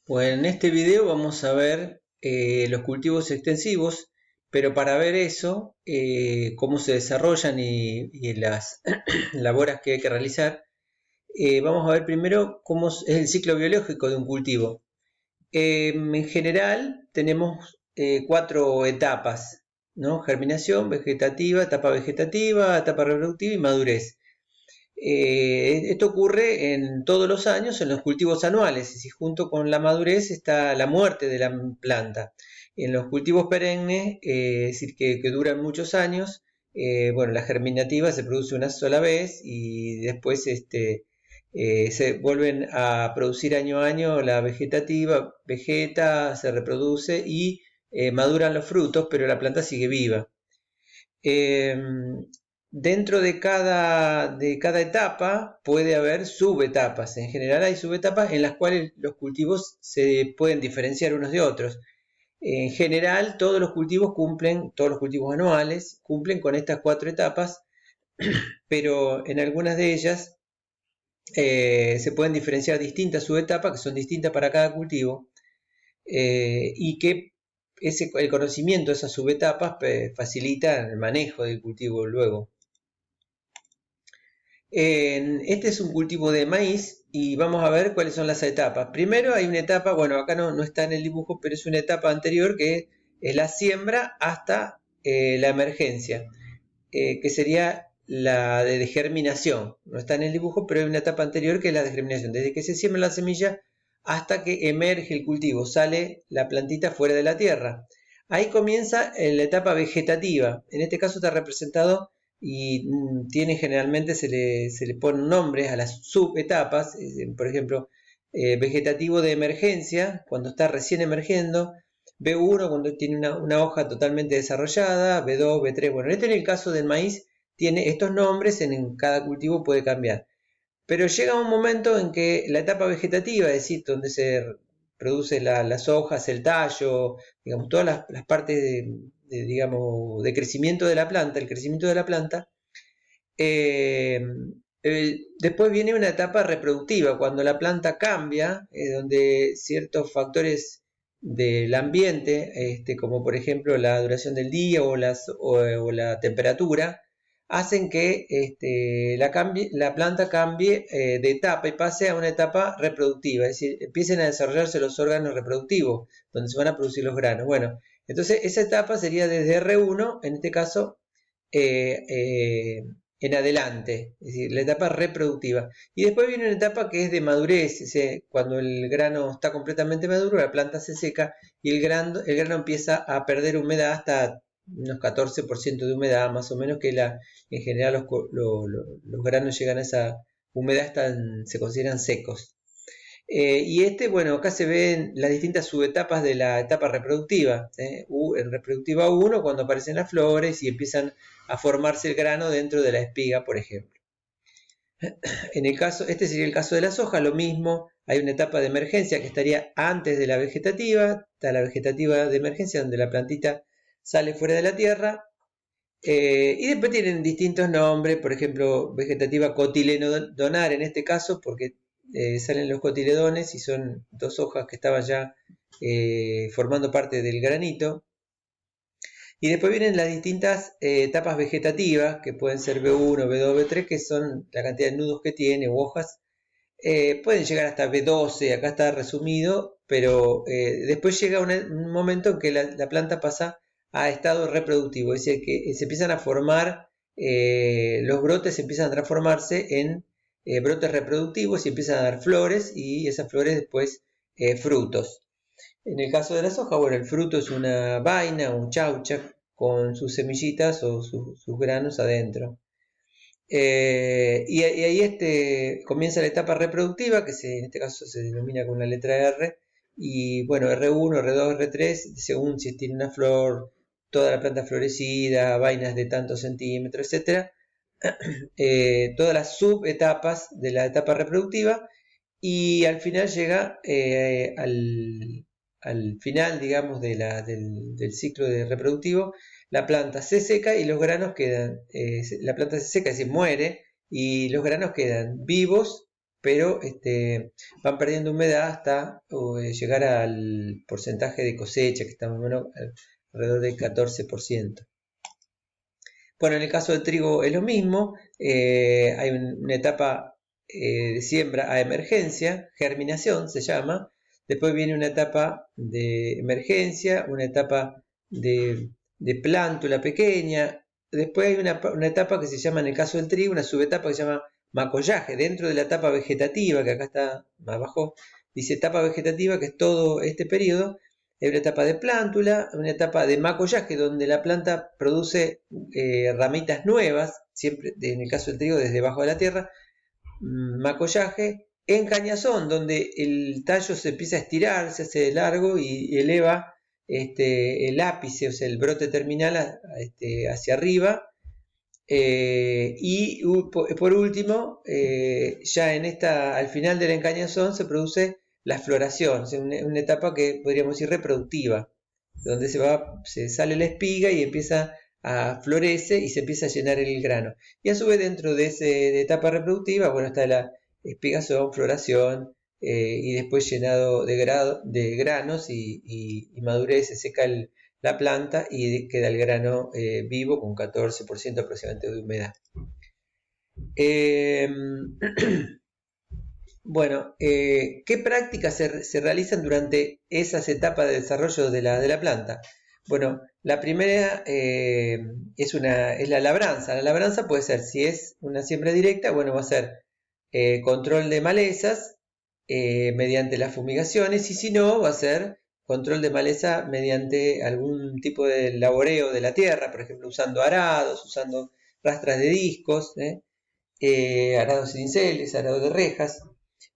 Pues en este video vamos a ver los cultivos extensivos, pero para ver eso, cómo se desarrollan y las labores que hay que realizar, vamos a ver primero cómo es el ciclo biológico de un cultivo. En general tenemos cuatro etapas, ¿no? Germinación, vegetativa, etapa reproductiva y madurez. Esto ocurre en todos los años en los cultivos anuales, y junto con la madurez está la muerte de la planta. En los cultivos perennes, es decir, que duran muchos años, bueno, la germinativa se produce una sola vez y después se vuelven a producir año a año la vegetativa, vegeta, se reproduce y maduran los frutos, pero la planta sigue viva. Eh, Dentro de cada etapa puede haber subetapas. En general hay subetapas en las cuales los cultivos se pueden diferenciar unos de otros. En general todos los cultivos todos los cultivos anuales cumplen con estas cuatro etapas, pero en algunas de ellas se pueden diferenciar distintas subetapas que son distintas para cada cultivo, y que el conocimiento de esas subetapas facilita el manejo del cultivo luego. Este es un cultivo de maíz y vamos a ver cuáles son las etapas. Primero hay una etapa, bueno, acá no está en el dibujo, pero es una etapa anterior que es la siembra hasta la emergencia, que sería la de germinación. No está en el dibujo, pero hay una etapa anterior que es la de germinación. Desde que se siembra la semilla hasta que emerge el cultivo, sale la plantita fuera de la tierra. Ahí comienza la etapa vegetativa. En este caso está representado y generalmente se le ponen nombres a las subetapas, por ejemplo, vegetativo de emergencia, cuando está recién emergiendo, B1 cuando tiene una hoja totalmente desarrollada, B2, B3, bueno, en el caso del maíz tiene estos nombres, en cada cultivo puede cambiar. Pero llega un momento en que la etapa vegetativa, es decir, donde se produce las hojas, el tallo, digamos, todas las partes digamos, de crecimiento de la planta, el crecimiento de la planta, eh, después viene una etapa reproductiva, cuando la planta cambia, donde ciertos factores del ambiente, como por ejemplo la duración del día o la temperatura, hacen que la planta cambie de etapa y pase a una etapa reproductiva, es decir, empiecen a desarrollarse los órganos reproductivos, donde se van a producir los granos. Bueno, entonces esa etapa sería desde R1, en este caso, eh, eh, en adelante, es decir, la etapa reproductiva. Y después viene una etapa que es de madurez, cuando el grano está completamente maduro, la planta se seca y el grano empieza a perder humedad hasta unos 14% de humedad, más o menos, en general los granos llegan a esa humedad, se consideran secos. Bueno, acá se ven las distintas subetapas de la etapa reproductiva. En reproductiva 1, cuando aparecen las flores y empiezan a formarse el grano dentro de la espiga, por ejemplo. Este sería el caso de la soja, lo mismo, hay una etapa de emergencia que estaría antes de la vegetativa, está la vegetativa de emergencia donde la plantita sale fuera de la tierra, y después tienen distintos nombres, por ejemplo, vegetativa cotiledonar en este caso, porque salen los cotiledones y son dos hojas que estaban ya formando parte del granito. Y después vienen las distintas etapas vegetativas, que pueden ser B1, B2, B3, que son la cantidad de nudos que tiene u hojas. Pueden llegar hasta B12, acá está resumido, pero después llega un momento en que la planta pasa a estado reproductivo, es decir, que se empiezan a formar, los brotes empiezan a transformarse en brotes reproductivos y empiezan a dar flores, y esas flores después frutos. En el caso de la soja, bueno, el fruto es una vaina, un chaucha, con sus semillitas o sus granos adentro. Y ahí comienza la etapa reproductiva, que en este caso se denomina con la letra R, y bueno, R1, R2, R3, según si tiene una flor, toda la planta florecida, vainas de tantos centímetros, etc. Todas las subetapas de la etapa reproductiva, y al final llega al final, digamos, del ciclo reproductivo, la planta se seca y los granos quedan, la planta se seca, se muere, y los granos quedan vivos, pero van perdiendo humedad hasta llegar al porcentaje de cosecha, que está más o menos alrededor del 14%. Bueno, en el caso del trigo es lo mismo, hay una etapa de siembra a emergencia, germinación se llama, después viene una etapa de emergencia, una etapa de plántula pequeña, después hay una etapa que se llama, en el caso del trigo, una subetapa que se llama macollaje, dentro de la etapa vegetativa, que acá está más abajo, dice etapa vegetativa, que es todo este periodo. Hay una etapa de plántula, una etapa de macollaje, donde la planta produce ramitas nuevas, siempre en el caso del trigo desde debajo de la tierra, macollaje, encañazón, donde el tallo se empieza a estirar, se hace largo y eleva el ápice, o sea, el brote terminal hacia arriba. Y por último, ya al final del encañazón se produce la floración, o sea, una etapa que podríamos decir reproductiva, donde se sale la espiga y empieza a florece y se empieza a llenar el grano. Y a su vez dentro de esa etapa reproductiva, bueno, está la espigación, floración, y después llenado de granos y madurez, se seca la planta y queda el grano vivo con 14% aproximadamente de humedad. Bueno, ¿qué prácticas se realizan durante esas etapas de desarrollo de la planta? Bueno, la primera es la labranza. La labranza puede ser, si es una siembra directa, bueno, va a ser control de malezas mediante las fumigaciones, y si no, va a ser control de maleza mediante algún tipo de laboreo de la tierra, por ejemplo, usando arados, usando rastras de discos, arados cinceles, arados de rejas.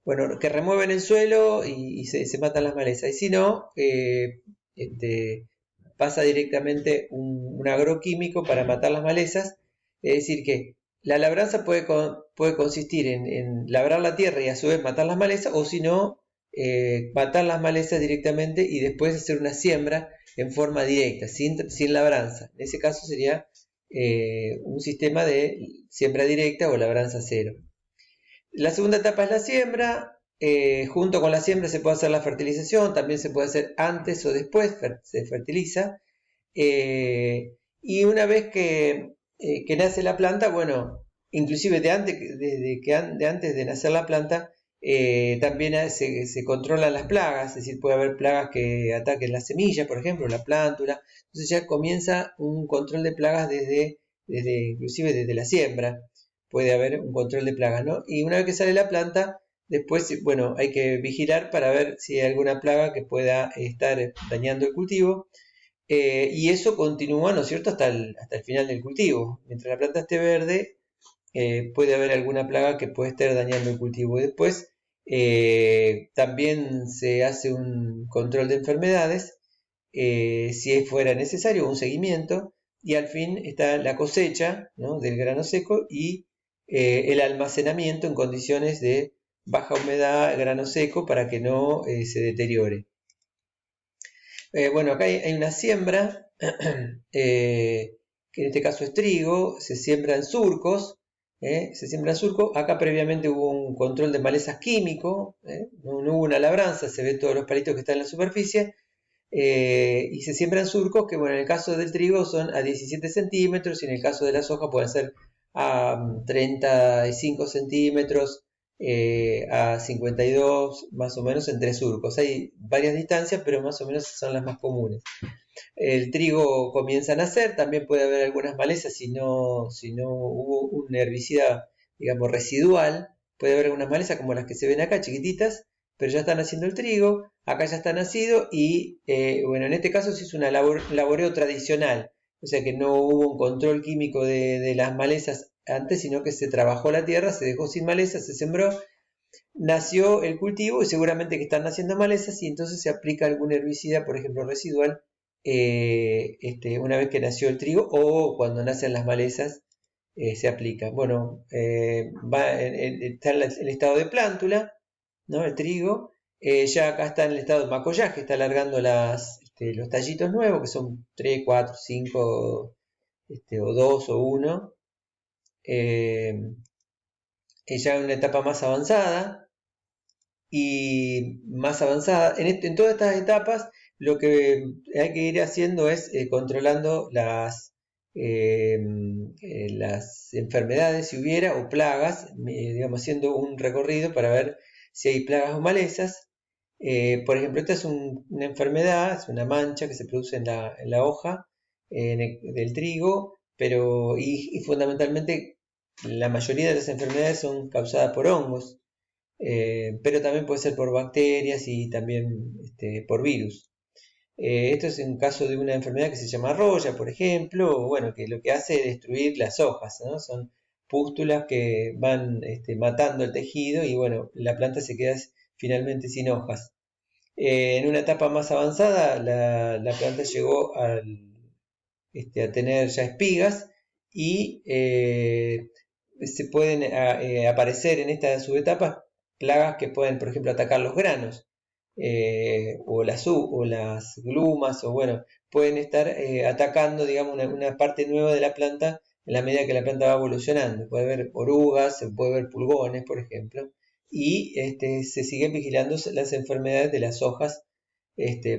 Bueno, que remueven el suelo y se matan las malezas. Y si no, pasa directamente un agroquímico para matar las malezas. Es decir, que la labranza puede consistir en labrar la tierra y a su vez matar las malezas, o si no, matar las malezas directamente y después hacer una siembra en forma directa, sin labranza. En ese caso sería un sistema de siembra directa o labranza cero. La segunda etapa es la siembra. Junto con la siembra se puede hacer la fertilización, también se puede hacer antes o después, se fertiliza. Y una vez que nace la planta, bueno, inclusive de antes de nacer la planta, también se controlan las plagas, es decir, puede haber plagas que ataquen las semillas, por ejemplo, la plántula. Entonces ya comienza un control de plagas inclusive desde la siembra. Puede haber un control de plagas, ¿no? Y una vez que sale la planta, después, bueno, hay que vigilar para ver si hay alguna plaga que pueda estar dañando el cultivo. Y eso continúa, ¿no es cierto?, hasta el final del cultivo. Mientras la planta esté verde, puede haber alguna plaga que puede estar dañando el cultivo. Y después también se hace un control de enfermedades, si fuera necesario, un seguimiento. Y al fin está la cosecha, ¿no?, del grano seco y el almacenamiento en condiciones de baja humedad, grano seco, para que no se deteriore. Bueno, acá hay una siembra, que en este caso es trigo, se siembra en surcos, acá previamente hubo un control de malezas químico, no hubo una labranza, se ven todos los palitos que están en la superficie, y se siembran surcos que, bueno, en el caso del trigo son a 17 centímetros y en el caso de la soja pueden ser a 35 centímetros, a 52, más o menos en 3 surcos. Hay varias distancias, pero más o menos son las más comunes. El trigo comienza a nacer, también puede haber algunas malezas si no hubo un herbicida, digamos, residual. Puede haber algunas malezas como las que se ven acá, chiquititas, pero ya está naciendo el trigo, acá ya está nacido y, bueno, en este caso se hizo un laboreo tradicional, o sea que no hubo un control químico de las malezas antes, sino que se trabajó la tierra, se dejó sin malezas, se sembró, nació el cultivo y seguramente que están naciendo malezas y entonces se aplica algún herbicida, por ejemplo residual, una vez que nació el trigo o cuando nacen las malezas, se aplica. Bueno, está en el estado de plántula, ¿no?, el trigo. Ya acá está en el estado de macollaje, está alargando los tallitos nuevos, que son 3, 4, 5, o 2 o 1. ya en una etapa más avanzada y más avanzada. En todas estas etapas lo que hay que ir haciendo es controlando las enfermedades si hubiera o plagas, digamos, haciendo un recorrido para ver si hay plagas o malezas. Por ejemplo, esta es una enfermedad, es una mancha que se produce en la hoja del trigo, y fundamentalmente la mayoría de las enfermedades son causadas por hongos, pero también puede ser por bacterias y también por virus. Esto es en caso de una enfermedad que se llama roya, por ejemplo, bueno, que lo que hace es destruir las hojas, ¿no? Son pústulas que van matando el tejido y bueno, la planta se queda finalmente sin hojas. En una etapa más avanzada, la planta llegó a tener ya espigas y se pueden aparecer en estas subetapas plagas que pueden, por ejemplo, atacar los granos, o las glumas, o bueno, pueden estar atacando, digamos, una parte nueva de la planta en la medida que la planta va evolucionando. Puede haber orugas, se puede ver pulgones, por ejemplo, y se siguen vigilando las enfermedades de las hojas,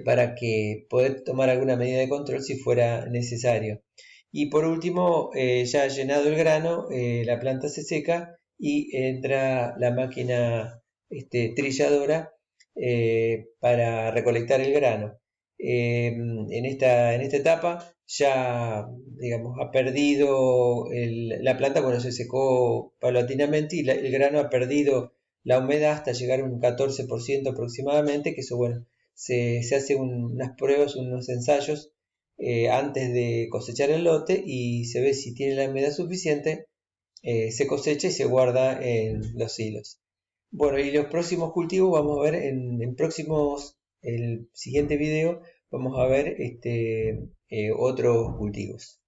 para que poder tomar alguna medida de control si fuera necesario. Y por último, ya llenado el grano, la planta se seca y entra la máquina trilladora para recolectar el grano. En esta etapa ya, digamos, ha perdido la planta, bueno, se secó paulatinamente y el grano ha perdido la humedad hasta llegar a un 14% aproximadamente, que eso, bueno, se hace unas pruebas, unos ensayos antes de cosechar el lote y se ve si tiene la humedad suficiente, se cosecha y se guarda en los silos. Bueno, y los próximos cultivos vamos a ver el siguiente video, vamos a ver otros cultivos.